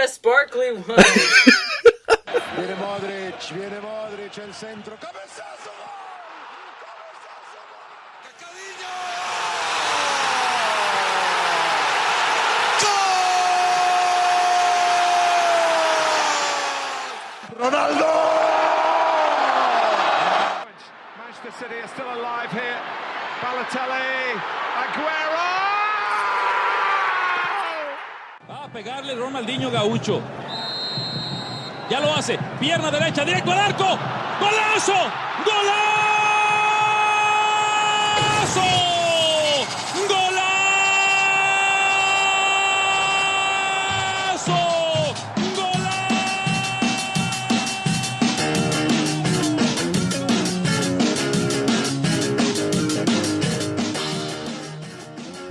a sparkly one. Viene Modric, el centro, cabezazo, Ronaldo! Manchester City are still alive here. Balotelli, Aguero! Va a pegarle Ronaldinho Gaucho. Ya lo hace. Pierna derecha, directo al arco. ¡Golazo! ¡Golazo! ¡Golazo!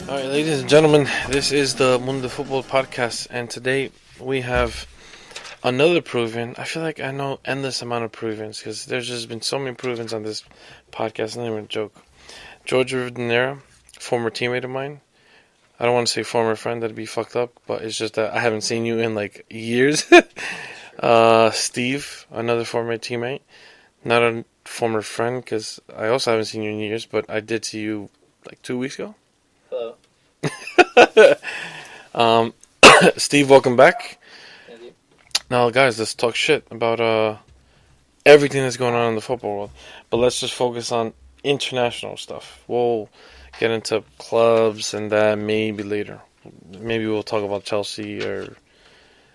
All right, ladies and gentlemen, this is the Mundo de Futbol podcast, and today we have another prove-in. I feel like I know endless amount of prove-ins because there's just been so many prove-ins on this podcast. Not even a joke. George Rivadeneira, former teammate of mine. I don't want to say former friend, that'd be fucked up, but it's just that I haven't seen you in like years. Steve, another former teammate. Not a former friend because I also haven't seen you in years, but I did see you like 2 weeks ago. Hello. Steve, welcome back. Thank you. Now, guys, let's talk shit about everything that's going on in the football world. But let's just focus on international stuff. We'll get into clubs and that maybe later. Maybe we'll talk about Chelsea or...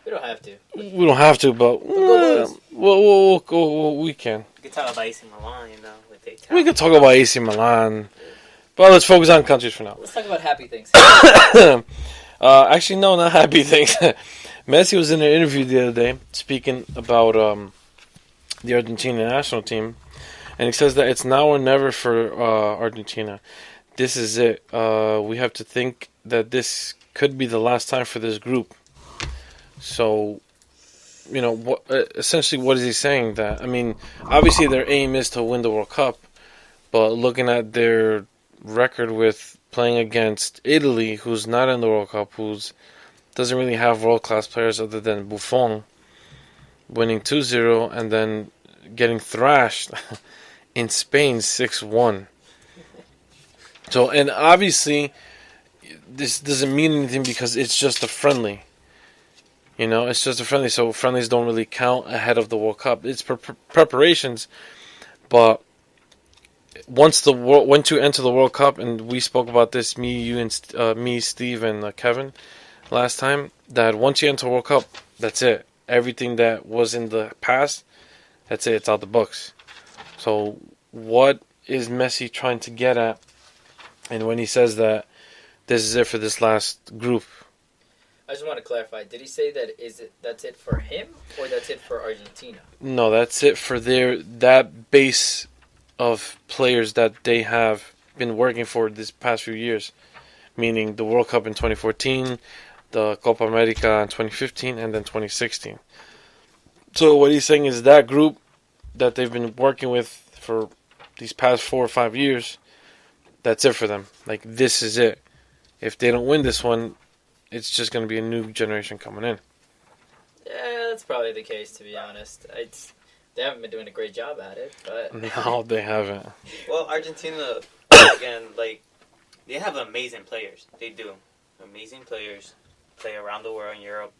We don't have to. We don't have to, but we can. We can talk about AC Milan, you know. We can talk about AC Milan. But let's focus on countries for now. Let's talk about happy things. Actually, no, not happy things. Messi was in an interview the other day speaking about the Argentina national team, and he says that it's now or never for Argentina. This is it. We have to think that this could be the last time for this group. So, you know, essentially what is he saying? That, I mean, obviously their aim is to win the World Cup, but looking at their record with playing against Italy, who's not in the World Cup, who's doesn't really have world-class players other than Buffon, winning 2-0 and then getting thrashed in Spain 6-1. So, and obviously this doesn't mean anything because it's just a friendly. You know, it's just a friendly, so friendlies don't really count ahead of the World Cup. It's preparations, but once you enter the World Cup, and we spoke about this, me, Steve, and Kevin last time, that once you enter World Cup, that's it. Everything that was in the past, that's it. It's out the books. So what is Messi trying to get at? And when he says that this is it for this last group. I just want to clarify. Did he say that's it for him or that's it for Argentina? No, that's it for that base of players that they have been working for this past few years, meaning the World Cup in 2014, the Copa America in 2015, and then 2016. So what he's saying is that group that they've been working with for these past 4 or 5 years, that's it for them. Like, this is it. If they don't win this one, it's just going to be a new generation coming in. Yeah, that's probably the case, to be honest. They haven't been doing a great job at it, but... No, they haven't. Well, Argentina, again, like, they have amazing players. They do. Amazing players. Play around the world in Europe.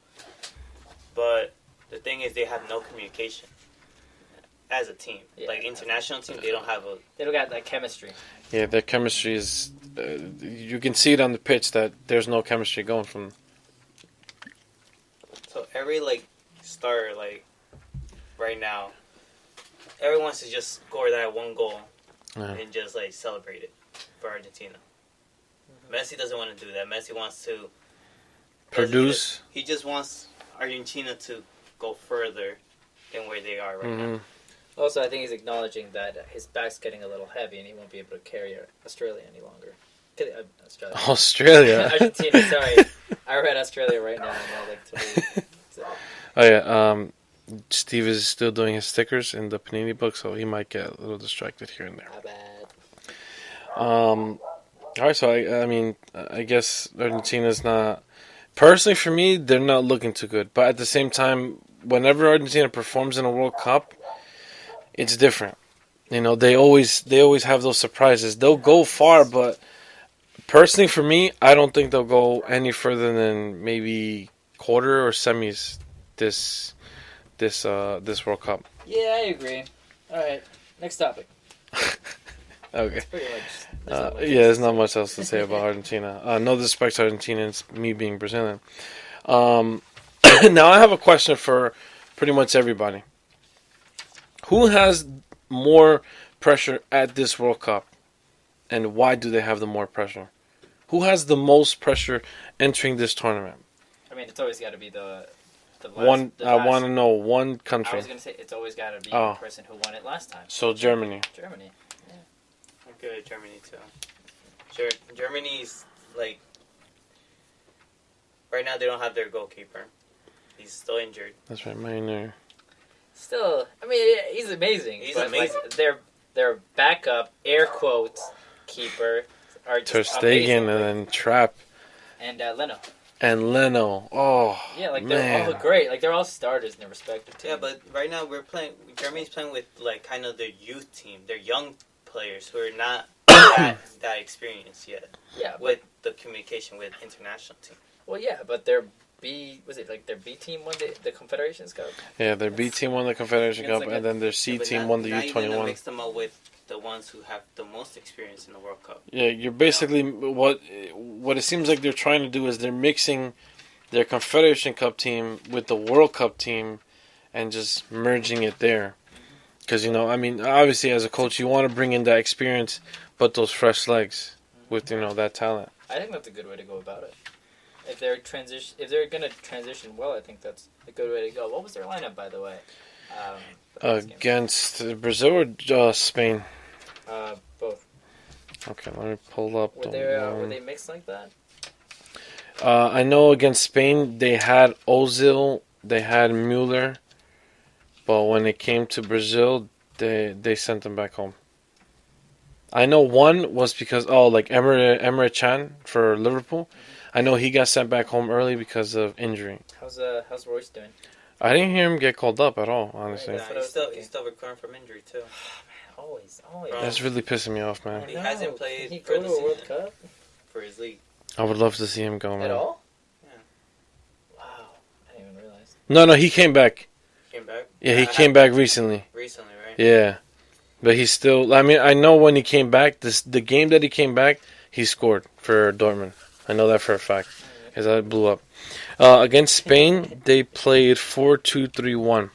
But the thing is, they have no communication as a team. Yeah, like, international team, they don't have They don't got that chemistry. Yeah, their chemistry is... you can see it on the pitch that there's no chemistry going from... So every, like, starter, like, right now, everyone wants to just score that one goal and just, like, celebrate it for Argentina. Mm-hmm. Messi doesn't want to do that. Messi wants to... Produce. He just wants Argentina to go further than where they are right now. Also, I think he's acknowledging that his back's getting a little heavy and he won't be able to carry Australia any longer. Australia? Argentina, sorry. I read Australia right now and I like to leave. So. Oh, yeah. Steve is still doing his stickers in the Panini book, so he might get a little distracted here and there. My bad. All right, so I mean, I guess Argentina's not Personally, for me, they're not looking too good. But at the same time, whenever Argentina performs in a World Cup, it's different. You know, they always have those surprises. They'll go far, but personally, for me, I don't think they'll go any further than maybe quarter or semis this World Cup. Yeah, I agree. All right, next topic. Okay. That's pretty much. There's not much else to say about Argentina. No disrespect to Argentinians, me being Brazilian. Now I have a question for pretty much everybody. Who has more pressure at this World Cup, and why do they have the more pressure? Who has the most pressure entering this tournament? I mean, it's always got to be the last, One. the I last- want to know one I country. was gonna say it's always got to be Oh. the person who won it last time. So Germany. Germany. I'm good at Germany too. Sure, Germany's like right now they don't have their goalkeeper. He's still injured. That's right, Maynard. Still, I mean, he's amazing. He's but amazing. Like, their backup, air quotes, keeper are Ter just Stegen amazing. and then Trapp And Leno. and Leno. Oh, Yeah, like man. they're all great. Like they're all starters in their respective teams. Yeah, but right now Germany's playing with like kind of their youth team. They're young players who are not that experienced yet yeah, with the communication with international team. well, yeah, but their B their B team won the Confederations Cup. Yeah, their B team won the Confederation It's Cup, like and then their C Yeah, but team now- won the now you're gonna U21. mix them up with the ones who have the most experience in the World Cup. Yeah, you're basically what it seems like they're trying to do is they're mixing their Confederation Cup team with the World Cup team, and just merging it there. Because I mean, obviously as a coach, you want to bring in that experience, but those fresh legs with that talent. I think that's a good way to go about it. If they're gonna transition well, I think that's a good way to go. What was their lineup, by the way? For this game? Against Brazil or Spain? Both. Okay, let me pull up. Were they mixed like that? I know against Spain they had Ozil, they had Mueller, but when it came to Brazil, they sent them back home. I know one was because Emre Can for Liverpool. I know he got sent back home early because of injury. How's Royce doing? I didn't hear him get called up at all, honestly. Right, Yeah, he's still recovering from injury too. Always. That's really pissing me off, man. He hasn't played Can he for go the to a World season. Cup For his league. I would love to see him go, man. at all? Yeah. Wow, I didn't even realize. No, he came back. Came back? Yeah, he came back recently. Recently, right? Yeah. But he's still... I mean, I know when he came back, the game that he came back, he scored for Dortmund. I know that for a fact. Because that blew up. Against Spain, they played 4-2-3-1.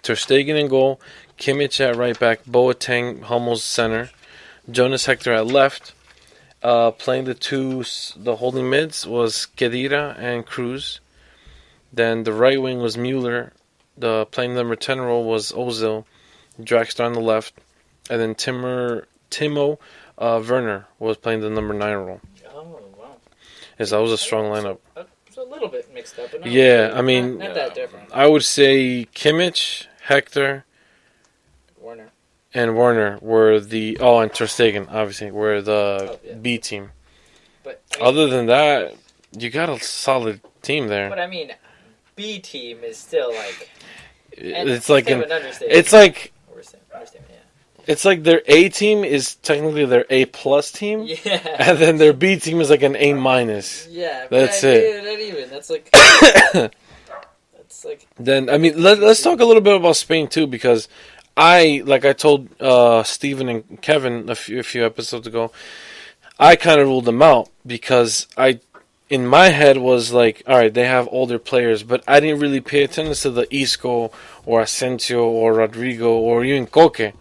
Ter Stegen in goal, Kimmich at right back, Boateng, Hummels center, Jonas Hector at left. Playing the holding mids was Khedira and Cruz. Then the right wing was Mueller. The playing number 10 role was Ozil. Draxler on the left. And then Timo Werner was playing the number 9 role. Oh wow. Yes, that was a strong lineup. It's a little bit mixed up, but not Yeah, really. I mean, not that different. I would say Kimmich, Hector, Warner. and Werner were and Ter Stegen, obviously, were the B team. But I mean, Other than that, you got a solid team there. but I mean, B team is still like. It's like an understatement. it's like Understatement, it's like their A team is technically their A plus team, yeah. Yeah. and then their B team is like an A minus. Yeah. That's but it. Not even. That's like. That's like. Then I mean, let's talk a little bit about Spain too, because I told Steven and Kevin a few episodes ago, I kind of ruled them out because in my head was like, all right, they have older players, but I didn't really pay attention to the Isco or Asensio or Rodrigo or even Koke.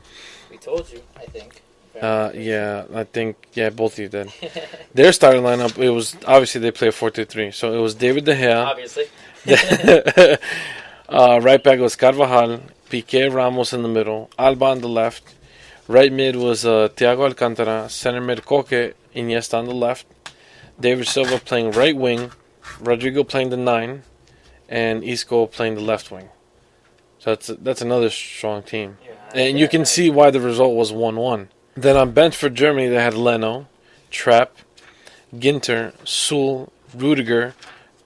We told you, I think. Yeah, I think both of you did. Their starting lineup, it was obviously they play 4-3-3, so it was David De Gea. Obviously. Right back was Carvajal, Piqué, Ramos in the middle, Alba on the left. Right mid was Thiago Alcantara, center mid Koke, Iniesta on the left. David Silva playing right wing, Rodrigo playing the 9, and Isco playing the left wing. So that's another strong team. And you can see why the result was 1-1. Then on bench for Germany, they had Leno, Trapp, Ginter, Sul, Rudiger,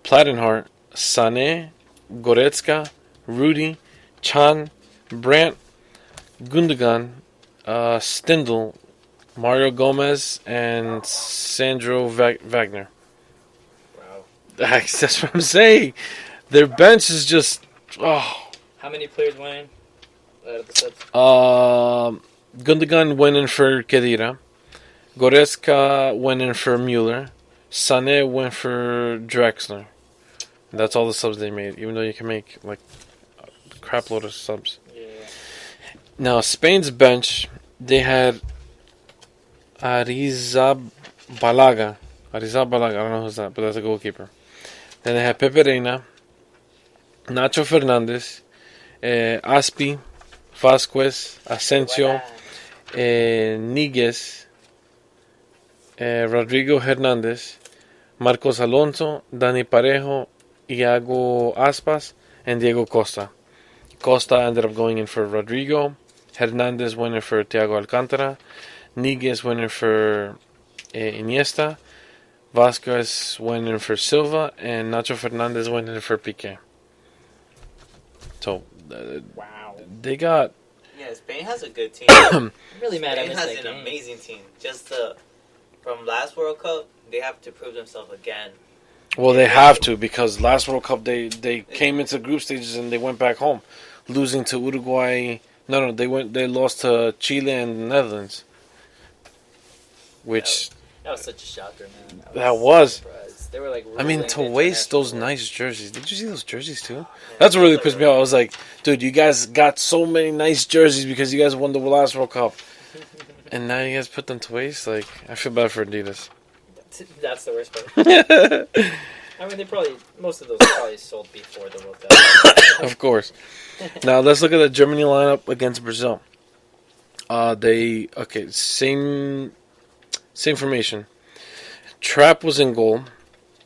Plattenhardt, Sané, Goretzka, Rudy, Chan, Brandt, Gundogan, Stindl, Mario Gomez, and Sandro Wagner. Wow. That's what I'm saying. Their bench is just How many players went in out of the subs? Gundogan went in for Kedira. Goretzka went in for Mueller. Sané went for Drexler. That's all the subs they made, even though you can make like a crap load of subs. Yeah. Now, Spain's bench, they had Arrizabalaga. I don't know who's that, but that's a goalkeeper. Then they had Pepe Reina, Nacho Fernandez, Aspi, Vasquez, Asensio, Niguez, Rodrigo Hernandez, Marcos Alonso, Dani Parejo, Iago Aspas, and Diego Costa. Costa ended up going in for Rodrigo. Hernandez went in for Thiago Alcantara. Niguez went in for Iniesta. Vasquez went in for Silva. And Nacho Fernandez went in for Piqué. So, Wow. they got... Yeah, Spain has a good team. I'm really mad I Spain missed has that an game. amazing team. From last World Cup, they have to prove themselves again. Well, they have to, because last World Cup they came into group stages and they went back home, losing to Uruguay. No, they lost to Chile and the Netherlands. Which That was such a shocker, man. That was. Surprised. They were like. I mean, ruling to the waste those international nice jerseys. Did you see those jerseys too? That's what really pissed me off. I was like, dude, you guys got so many nice jerseys because you guys won the last World Cup, and now you guys put them to waste. Like, I feel bad for Adidas. That's the worst part. I mean, most of those probably sold before the World Cup. Of course. Now let's look at the Germany lineup against Brazil. Same formation. Trapp was in goal.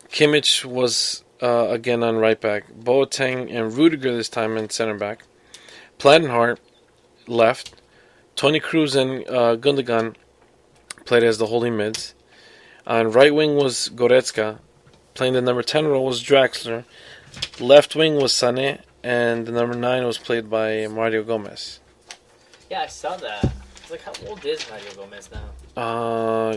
Kimmich was again on right back. Boateng and Rudiger this time in center back. Plattenhardt left. Toni Kroos and Gundogan played as the holding mids. On right wing was Goretzka. Playing the number 10 role was Draxler. Left wing was Sané. And the number 9 was played by Mario Gomez. Yeah, I saw that. I was like, how old is Mario Gomez now?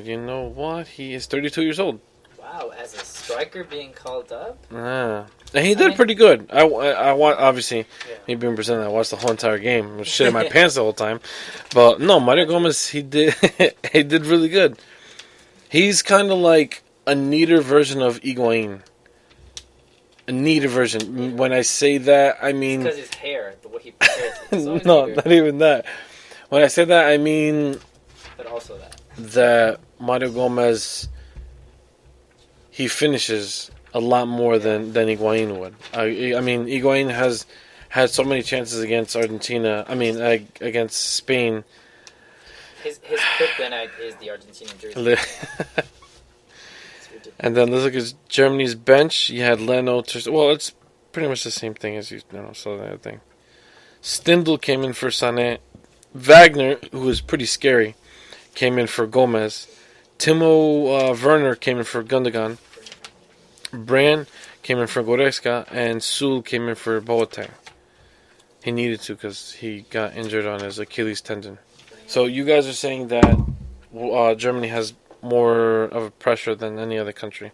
You know what? He is 32 years old. Wow, as a striker being called up? And he did pretty good. I obviously, me being Brazilian, I watched the whole entire game. I was shitting my pants the whole time. But no, Mario Gomez, he did he did really good. He's kind of like a neater version of Higuain. A neater version. When I say that, I mean... Because his hair, the way he prepares it. No, not even that. When I say that, I mean... But also that Mario Gomez, he finishes a lot more than Higuain would. I mean, Higuain has had so many chances against Argentina. I mean, against Spain. His kryptonite is the Argentinian jersey. And then let's look at Germany's bench. You had Leno. Well, it's pretty much the same thing as so that thing. Stindl came in for Sané. Wagner, who was pretty scary, came in for Gomez. Timo Werner came in for Gundogan. Brand came in for Goretzka. And Sul came in for Boateng. He needed to because he got injured on his Achilles tendon. So you guys are saying that Germany has more of a pressure than any other country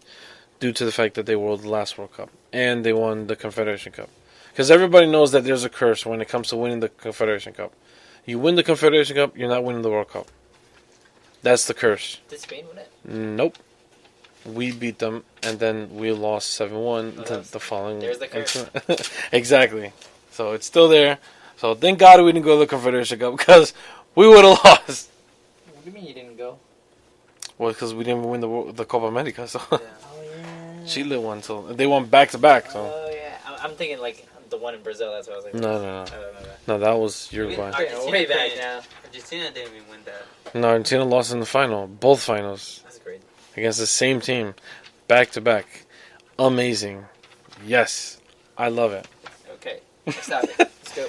due to the fact that they won the last World Cup and they won the Confederation Cup. Because everybody knows that there's a curse when it comes to winning the Confederation Cup. You win the Confederation Cup, you're not winning the World Cup. That's the curse. Did Spain win it? Nope. We beat them, and then we lost 7-1 the following... There's the curse. Exactly. So it's still there. So thank God we didn't go to the Confederation Cup, because we would have lost. What do you mean you didn't go? Well, because we didn't win the Copa America, so... Oh, yeah. Chile won, so they won back-to-back, so... Oh, yeah. I'm thinking, like, the one in Brazil, that's what I was like... No. I don't know that. No, that was Uruguay. Way back now. Argentina didn't even win that. No, Argentina lost in the final. Both finals. That's great. Against the same team. Back-to-back. Amazing. Yes. I love it. Okay. Stop it. Let's go.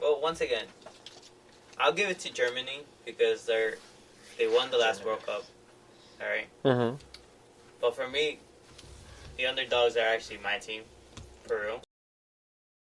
Well, once again, I'll give it to Germany because they won the last World Cup. All right. Mm-hmm. But for me, the underdogs are actually my team, Peru.